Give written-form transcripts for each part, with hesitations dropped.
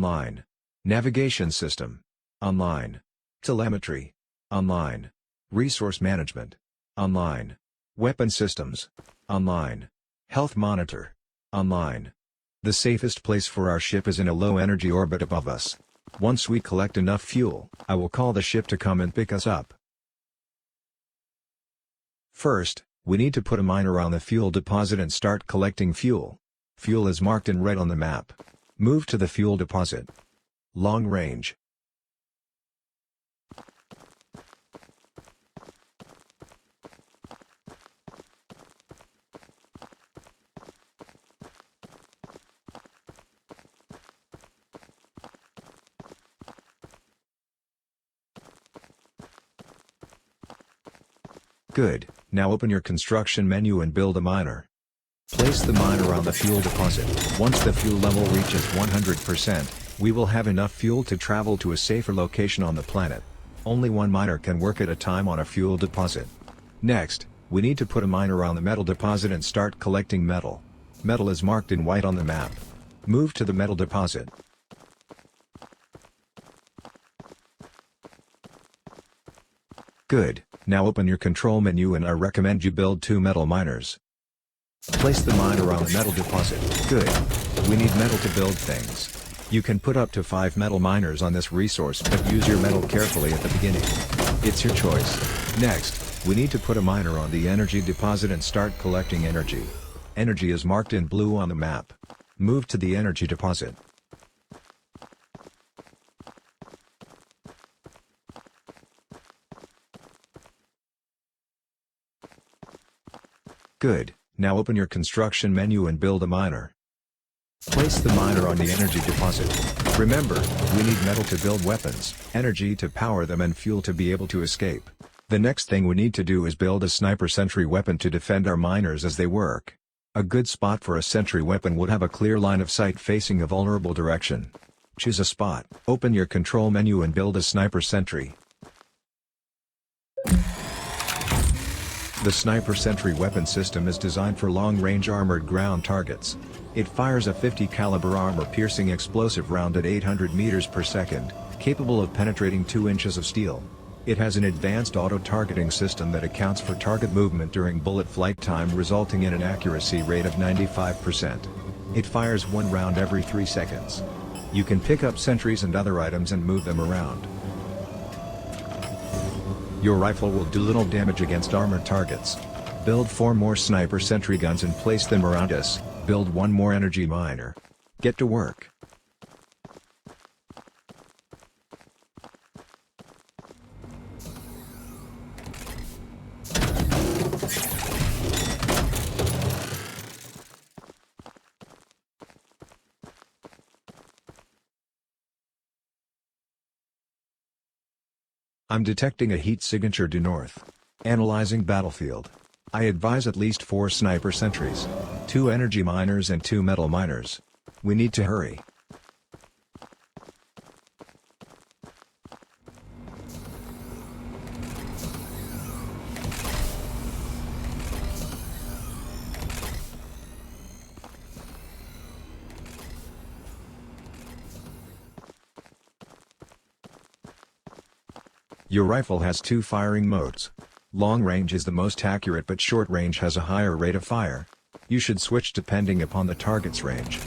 Online. Navigation system. Online. Telemetry. Online. Resource management. Online. Weapon systems. Online. Health monitor. Online. The safest place for our ship is in a low-energy orbit above us. Once we collect enough fuel, I will call the ship to come and pick us up. First, we need to put a miner on the fuel deposit and start collecting fuel. Fuel is marked in red on the map. Move to the fuel deposit. Long range. Good, now open your construction menu and build a miner. Place the miner on the fuel deposit. Once the fuel level reaches 100%, we will have enough fuel to travel to a safer location on the planet. Only one miner can work at a time on a fuel deposit. Next, we need to put a miner on the metal deposit and start collecting metal. Metal is marked in white on the map. Move to the metal deposit. Good, now open your control menu and I recommend you build 2 metal miners. Place the miner on the metal deposit. Good. We need metal to build things. You can put up to 5 metal miners on this resource but use your metal carefully at the beginning. It's your choice. Next, we need to put a miner on the energy deposit and start collecting energy. Energy is marked in blue on the map. Move to the energy deposit. Good, now open your construction menu and build a miner. Place the miner on the energy deposit. Remember, we need metal to build weapons, energy to power them and fuel to be able to escape. The next thing we need to do is build a sniper sentry weapon to defend our miners as they work. A good spot for a sentry weapon would have a clear line of sight facing a vulnerable direction. Choose a spot, open your control menu and build a sniper sentry. The sniper sentry weapon system is designed for long-range armored ground targets. It fires a 50 caliber armor-piercing explosive round at 800 meters per second, capable of penetrating 2 inches of steel. It has an advanced auto-targeting system that accounts for target movement during bullet flight time, resulting in an accuracy rate of 95%. It fires 1 round every 3 seconds. You can pick up sentries and other items and move them around. Your rifle will do little damage against armored targets. Build 4 more sniper sentry guns and place them around us. Build 1 more energy miner. Get to work. I'm detecting a heat signature due north. Analyzing battlefield. I advise at least 4 sniper sentries, 2 energy miners and 2 metal miners. We need to hurry. Your rifle has 2 firing modes. Long range is the most accurate but short range has a higher rate of fire. You should switch depending upon the target's range.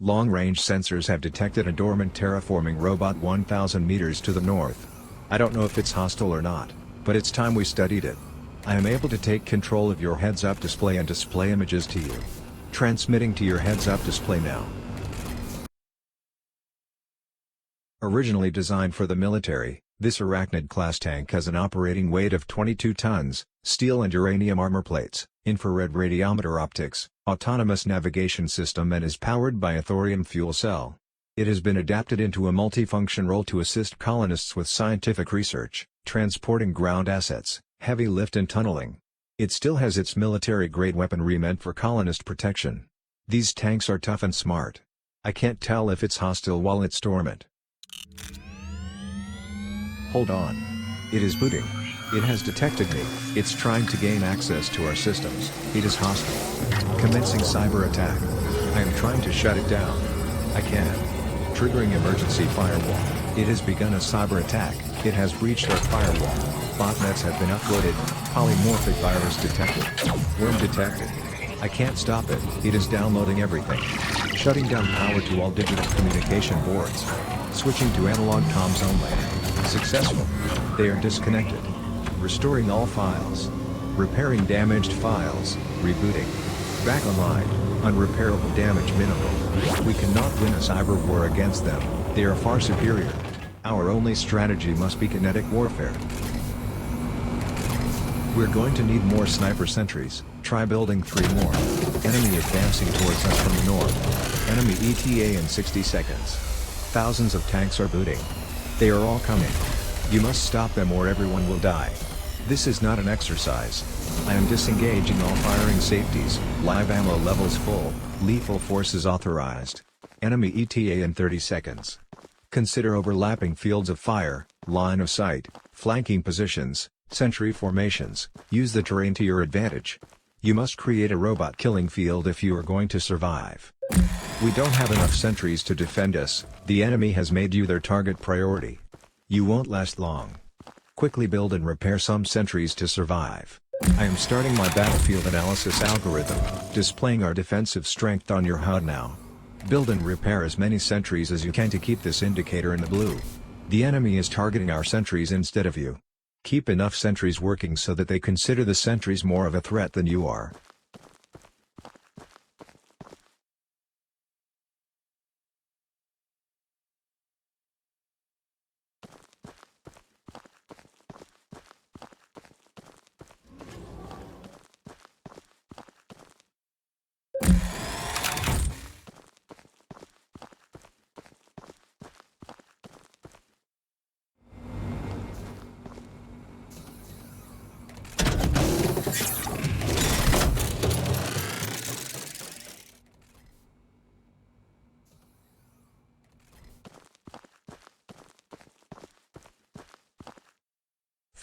Long-range sensors have detected a dormant terraforming robot 1,000 meters to the north. I don't know if it's hostile or not, but it's time we studied it. I am able to take control of your heads-up display and display images to you. Transmitting to your heads-up display now. Originally designed for the military, this Arachnid-class tank has an operating weight of 22 tons, steel and uranium armor plates, infrared radiometer optics, autonomous navigation system and is powered by a thorium fuel cell. It has been adapted into a multifunction role to assist colonists with scientific research, transporting ground assets, heavy lift and tunneling. It still has its military-grade weaponry meant for colonist protection. These tanks are tough and smart. I can't tell if it's hostile while it's dormant. Hold on. It is booting. It has detected me. It's trying to gain access to our systems. It is hostile. Commencing cyber attack. I am trying to shut it down. I can't. Triggering emergency firewall. It has begun a cyber attack. It has breached our firewall. Botnets have been uploaded. Polymorphic virus detected. Worm detected. I can't stop it. It is downloading everything. Shutting down power to all digital communication boards. Switching to analog comms only. Successful. They are disconnected. Restoring all files. Repairing damaged files. Rebooting. Back online. Unrepairable damage minimal. We cannot win a cyber war against them. They are far superior. Our only strategy must be kinetic warfare. We're going to need more sniper sentries. Try building 3 more. Enemy advancing towards us from the north. Enemy ETA in 60 seconds. Thousands of tanks are booting. They are all coming. You must stop them or everyone will die. This is not an exercise. I am disengaging all firing safeties. Live ammo levels full. Lethal forces authorized. Enemy ETA in 30 seconds. Consider overlapping fields of fire, line of sight, flanking positions, sentry formations. Use the terrain to your advantage. You must create a robot killing field if you are going to survive. We don't have enough sentries to defend us. The enemy has made you their target priority. You won't last long. Quickly build and repair some sentries to survive. I am starting my battlefield analysis algorithm, displaying our defensive strength on your HUD now. Build and repair as many sentries as you can to keep this indicator in the blue. The enemy is targeting our sentries instead of you. Keep enough sentries working so that they consider the sentries more of a threat than you are.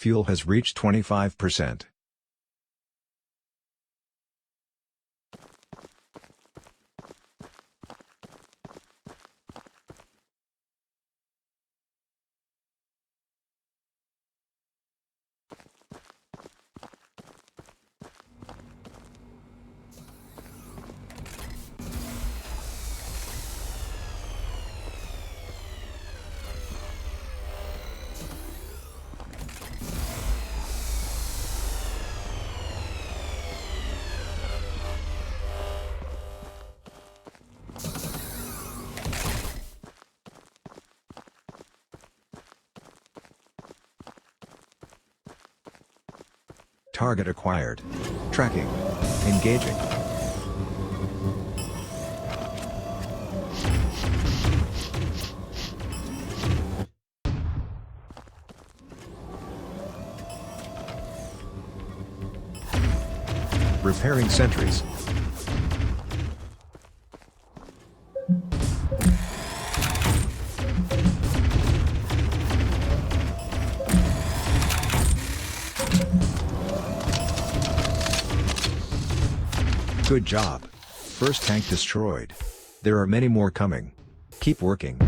Fuel has reached 25%. Target acquired. Tracking. Engaging. Repairing sentries. Good job. First tank destroyed. There are many more coming. Keep working.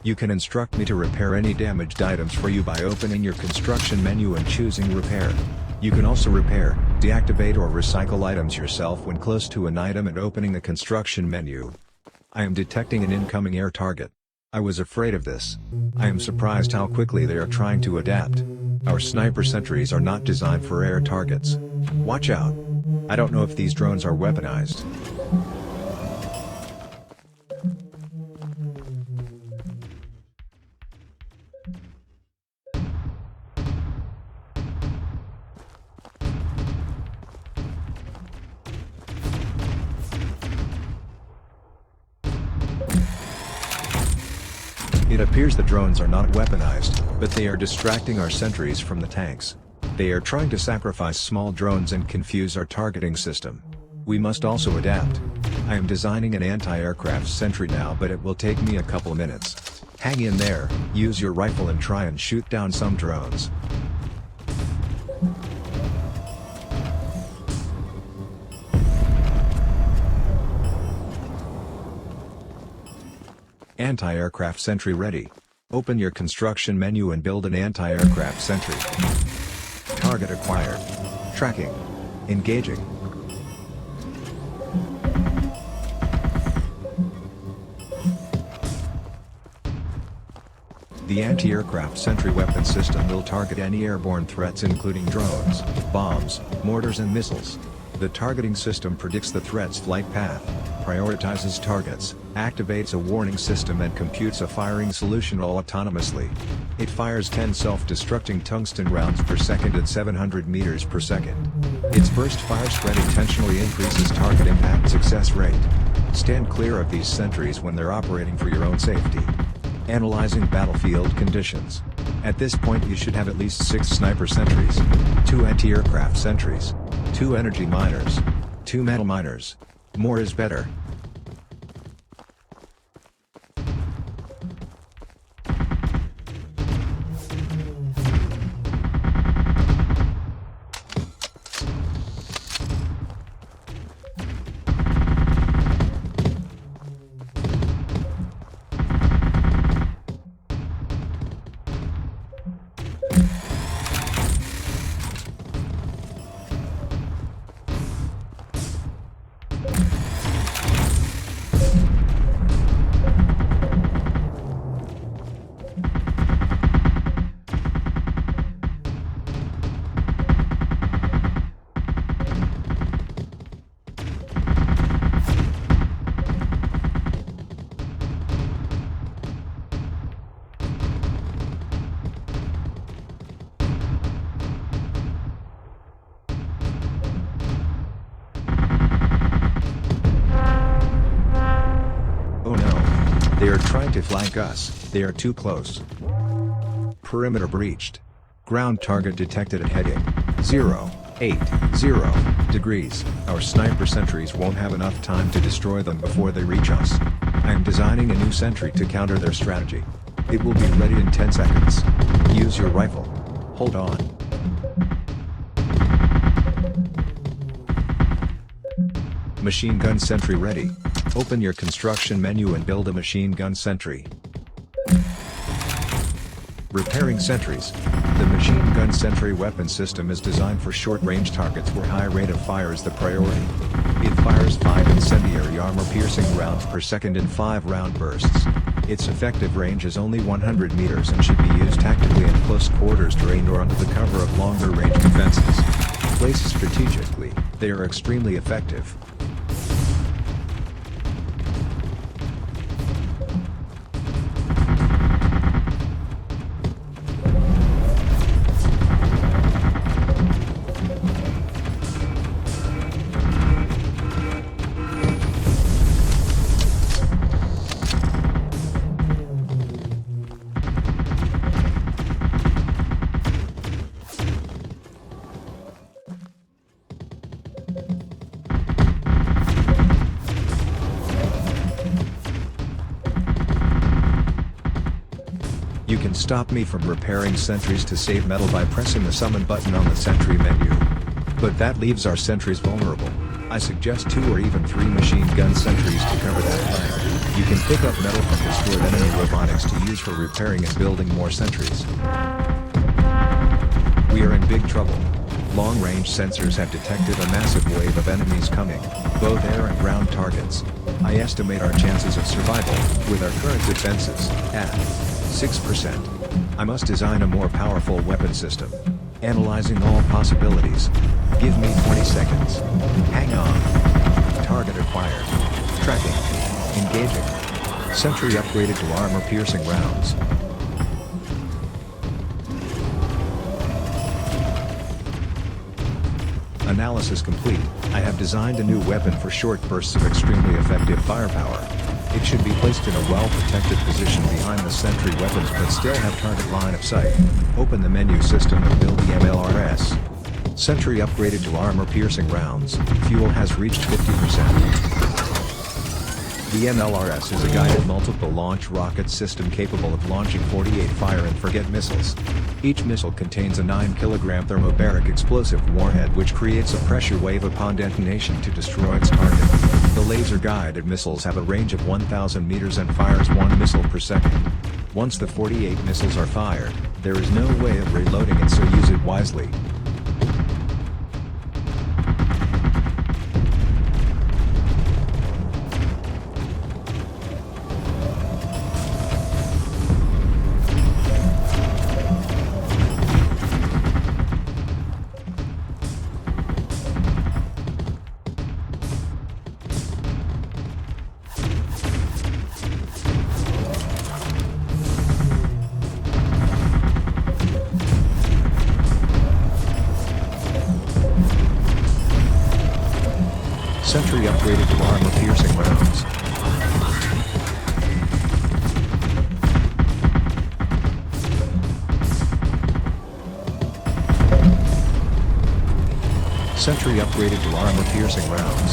You can instruct me to repair any damaged items for you by opening your construction menu and choosing repair. You can also repair, deactivate or recycle items yourself when close to an item and opening the construction menu. I am detecting an incoming air target. I was afraid of this. I am surprised how quickly they are trying to adapt. Our sniper sentries are not designed for air targets. Watch out. I don't know if these drones are weaponized. It appears the drones are not weaponized, but they are distracting our sentries from the tanks. They are trying to sacrifice small drones and confuse our targeting system. We must also adapt. I am designing an anti-aircraft sentry now, but it will take me a couple minutes. Hang in there, use your rifle and try and shoot down some drones. Anti-aircraft sentry ready. Open your construction menu and build an anti-aircraft sentry. Target acquired. Tracking. Engaging. The anti-aircraft sentry weapon system will target any airborne threats including drones, bombs, mortars and missiles. The targeting system predicts the threat's flight path, prioritizes targets, activates a warning system and computes a firing solution all autonomously. It fires 10 self-destructing tungsten rounds per second at 700 meters per second. Its burst fire spread intentionally increases target impact success rate. Stand clear of these sentries when they're operating for your own safety. Analyzing battlefield conditions. At this point you should have at least 6 sniper sentries, 2 anti-aircraft sentries, 2 energy miners, 2 metal miners. More is better. They are trying to flank us, they are too close. Perimeter breached. Ground target detected at heading 080 degrees. Our sniper sentries won't have enough time to destroy them before they reach us. I am designing a new sentry to counter their strategy. It will be ready in 10 seconds. Use your rifle. Hold on. Machine gun sentry ready. Open your construction menu and build a machine gun sentry. Repairing sentries. The machine gun sentry weapon system is designed for short-range targets where high rate of fire is the priority. It fires 5 incendiary armor-piercing rounds per second in 5-round bursts. Its effective range is only 100 meters and should be used tactically in close quarters terrain or under the cover of longer-range defenses. Placed strategically, they are extremely effective. You can stop me from repairing sentries to save metal by pressing the summon button on the sentry menu. But that leaves our sentries vulnerable. I suggest 2 or even 3 machine gun sentries to cover that fire. You can pick up metal from the stored enemy robotics to use for repairing and building more sentries. We are in big trouble. Long-range sensors have detected a massive wave of enemies coming, both air and ground targets. I estimate our chances of survival, with our current defenses, at 6%. I must design a more powerful weapon system. Analyzing all possibilities. Give me 20 seconds. Hang on. Target acquired. Tracking. Engaging. Sentry upgraded to armor-piercing rounds. Analysis complete. I have designed a new weapon for short bursts of extremely effective firepower. It should be placed in a well-protected position behind the sentry weapons but still have target line of sight. Open the menu system and build the MLRS. Sentry upgraded to armor-piercing rounds. Fuel has reached 50%. The MLRS is a guided multiple launch rocket system capable of launching 48 fire-and-forget missiles. Each missile contains a 9 kg thermobaric explosive warhead which creates a pressure wave upon detonation to destroy its target. The laser-guided missiles have a range of 1,000 meters and fires 1 missile per second. Once the 48 missiles are fired, there is no way of reloading it, so use it wisely. Sentry upgraded to armor-piercing rounds. Sentry upgraded to armor-piercing rounds.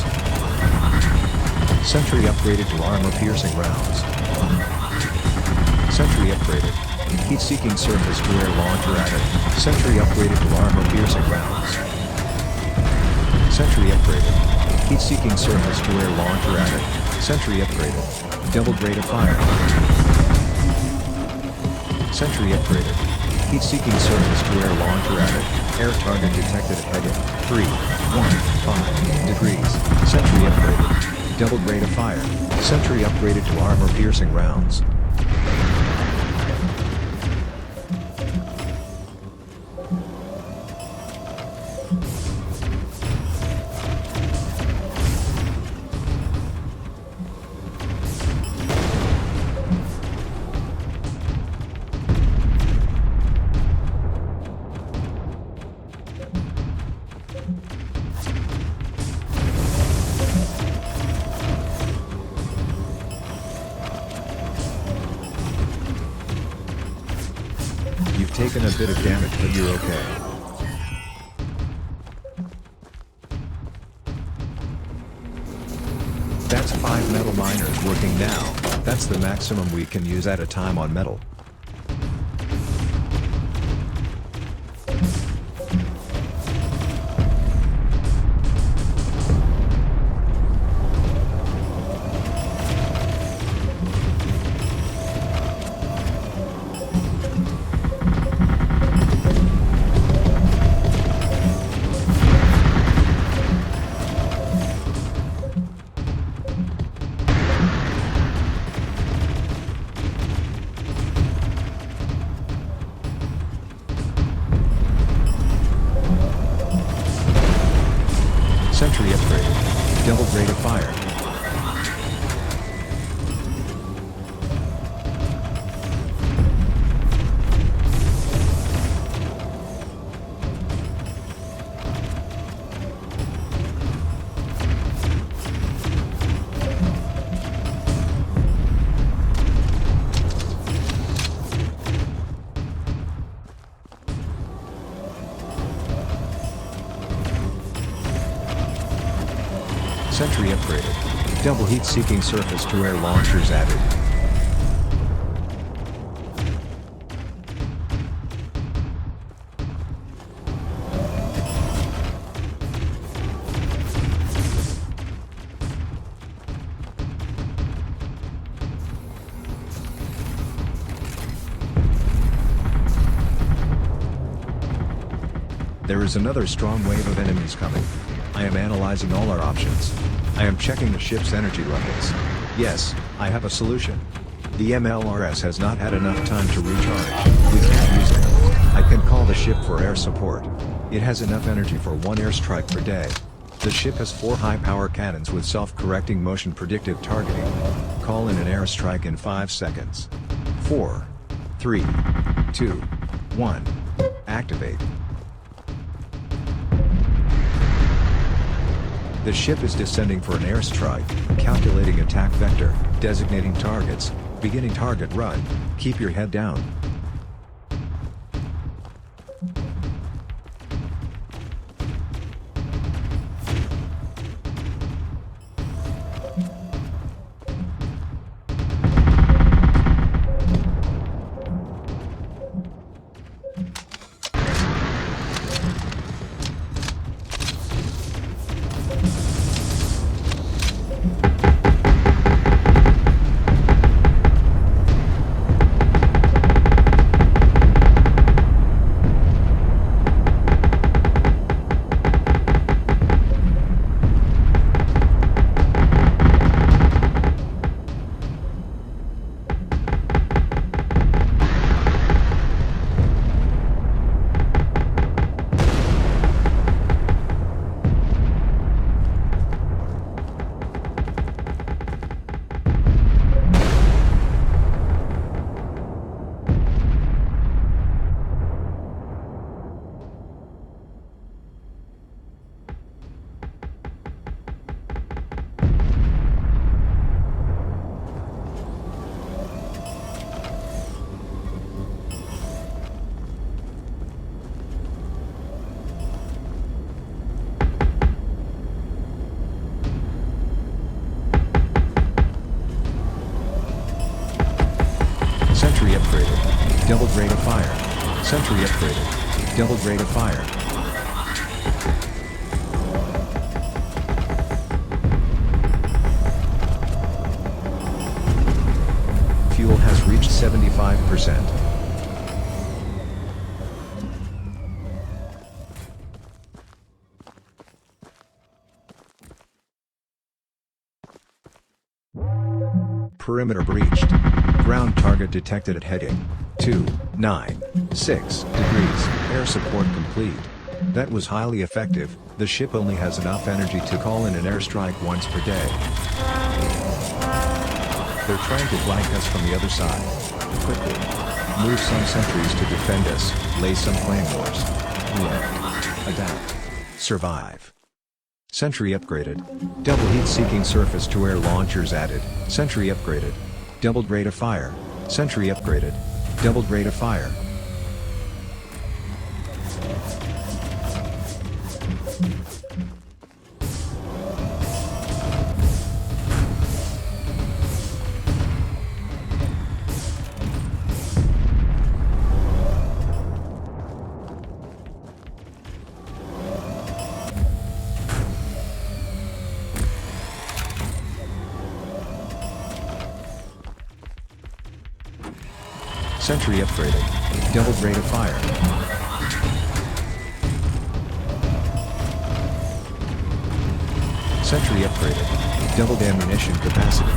Sentry upgraded to armor-piercing rounds. Sentry upgraded. Heat-seeking surface-to-air launcher added. Sentry upgraded to armor-piercing rounds. Sentry upgraded. Heat-seeking surface-to-air launcher added. Sentry upgraded. Double rate of fire. Sentry upgraded. Heat-seeking surface-to-air launcher added. Air target detected at heading 315 degrees. Sentry upgraded. Double rate of fire. Sentry upgraded to armor-piercing rounds. You've taken a bit of damage, but you're okay. That's 5 metal miners working now. That's the maximum we can use at a time on metal. Sentry upgraded. Double rate of fire. Sentry upgraded. Double heat-seeking surface-to-air launchers added. There is another strong wave of enemies coming. I am analyzing all our options. I am checking the ship's energy levels. Yes, I have a solution. The MLRS has not had enough time to recharge. We can't use it. I can call the ship for air support. It has enough energy for 1 airstrike per day. The ship has 4 high-power cannons with self-correcting motion predictive targeting. Call in an airstrike in 5 seconds. 4, 3, 2, 1. Activate. The ship is descending for an airstrike, calculating attack vector, designating targets, beginning target run. Keep your head down. Sentry upgraded. Doubled rate of fire. Sentry upgraded. Doubled rate of fire. Fuel has reached 75%. Perimeter breached. Ground target detected at heading 296 degrees. Air support complete. That was highly effective. The ship only has enough energy to call in an airstrike once per day. They're trying to flank us from the other side. Quickly. Move some sentries to defend us. Lay some claymores. React. Adapt. Survive. Sentry upgraded. Double heat-seeking surface-to-air launchers added. Sentry upgraded. Doubled rate of fire. Sentry upgraded. Doubled rate of fire. Sentry upgraded. Doubled rate of fire. Sentry upgraded. Doubled ammunition capacity.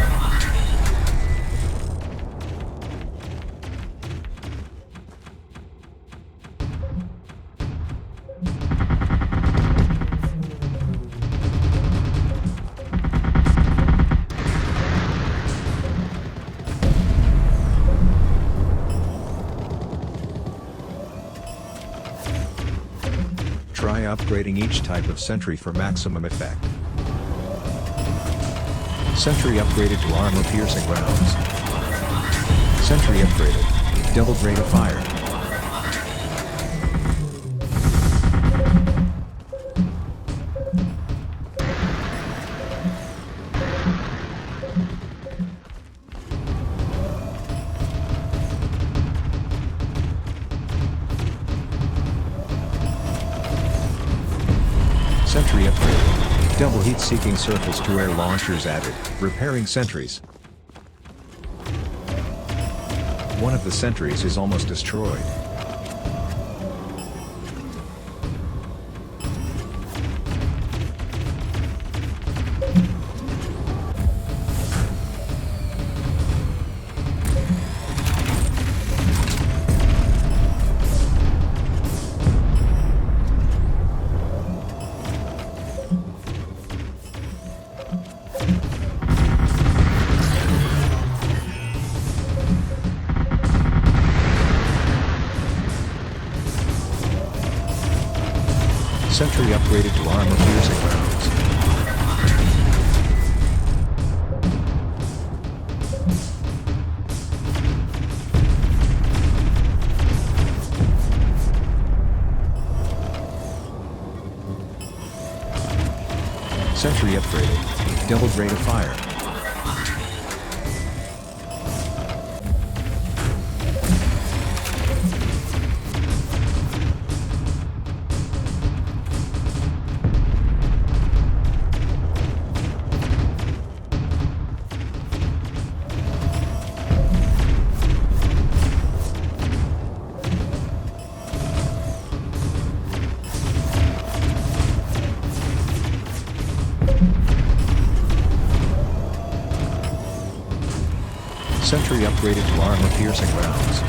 Try upgrading each type of sentry for maximum effect. Sentry upgraded to armor-piercing rounds. Sentry upgraded. Doubled rate of fire. Sentry upgraded. Double heat-seeking surface-to-air launchers added. Repairing sentries. One of the sentries is almost destroyed. Sentry upgraded to armor-piercing rounds. Sentry upgraded. Doubled rate of fire. Sentry upgraded to armor-piercing rounds.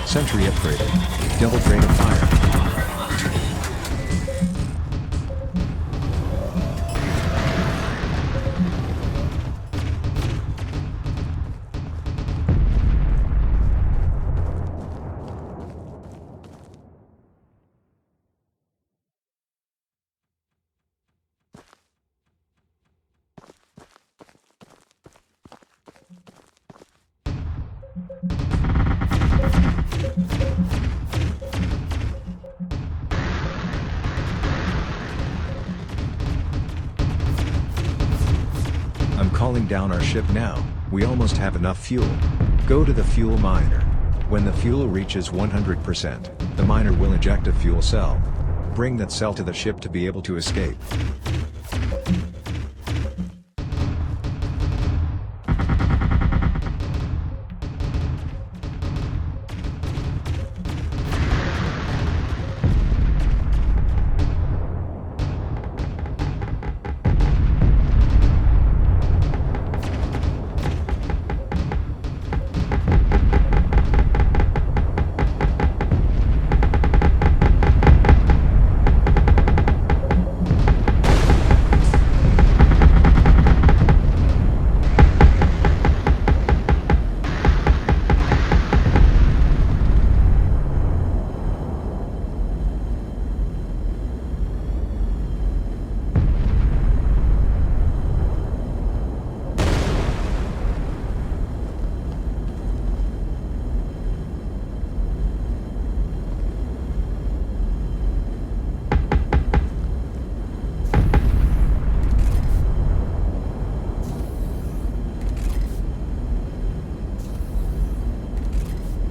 Sentry upgraded. Doubled rate of fire. I'm calling down our ship now, we almost have enough fuel. Go to the fuel miner. When the fuel reaches 100%, the miner will eject a fuel cell. Bring that cell to the ship to be able to escape.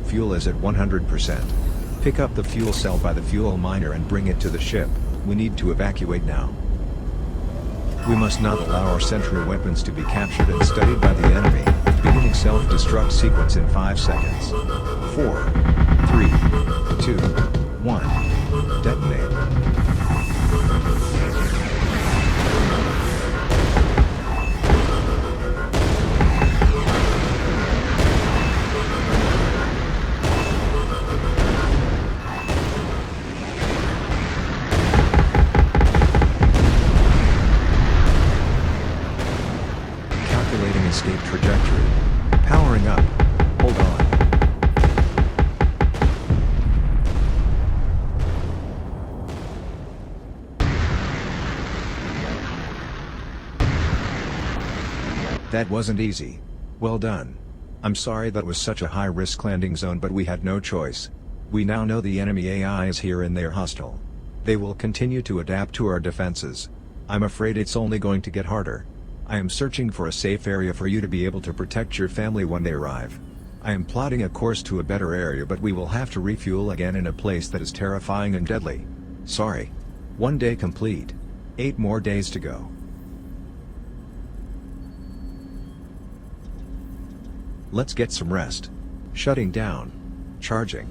Fuel is at 100%. Pick up the fuel cell by the fuel miner and bring it to the ship. We need to evacuate now. We must not allow our sentry weapons to be captured and studied by the enemy. Beginning self-destruct sequence in 5 seconds. 4, 3, 2, 1. Detonate. Escape trajectory. Powering up. Hold on. That wasn't easy. Well done. I'm sorry that was such a high-risk landing zone, but we had no choice. We now know the enemy AI is here and they're hostile. They will continue to adapt to our defenses. I'm afraid it's only going to get harder. I am searching for a safe area for you to be able to protect your family when they arrive. I am plotting a course to a better area, but we will have to refuel again in a place that is terrifying and deadly. Sorry. 1 day complete. 8 more days to go. Let's get some rest. Shutting down. Charging.